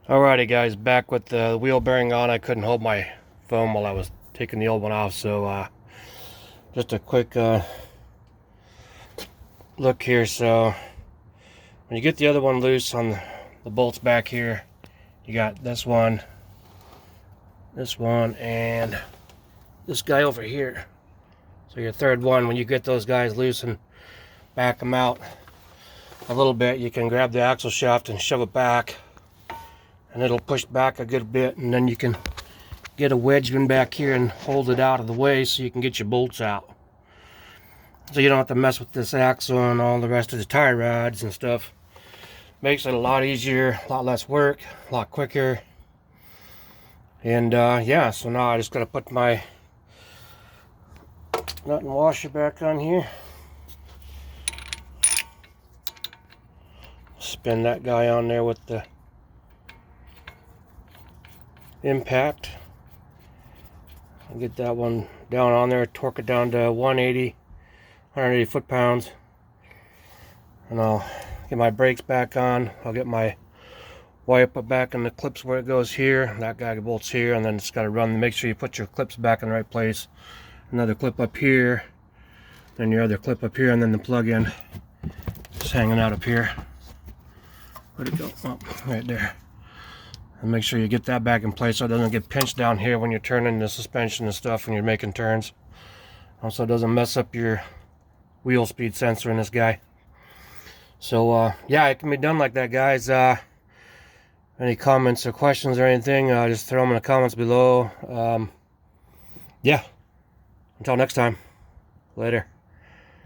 Alrighty guys, back with the wheel bearing on. I couldn't hold my phone while I was taking the old one off, so just a quick look here. So when you get the other one loose on the bolts back here, you got this one, and this guy over here. So your third one, when you get those guys loose and back them out a little bit, you can grab the axle shaft and shove it back, and it'll push back a good bit, and then you can get a wedge in back here and hold it out of the way so you can get your bolts out. So you don't have to mess with this axle and all the rest of the tie rods and stuff. Makes it a lot easier, a lot less work, a lot quicker. And yeah, so now I just gotta put my nut and washer back on here. Spin that guy on there with the impact. I'll get that one down on there, torque it down to 180 foot-pounds, and I'll get my brakes back on. I'll get my wire put back in the clips where it goes here. That guy bolts here, and then it's got to run. Make sure you put your clips back in the right place. Another clip up here, then your other clip up here, and then the plug-in just hanging out up here. Where'd it go? Oh, right there. And make sure you get that back in place so it doesn't get pinched down here when you're turning the suspension and stuff when you're making turns. Also, it doesn't mess up your wheel speed sensor in this guy. So yeah, it can be done like that, guys. Any comments or questions or anything, just throw them in the comments below. Yeah, until next time, later.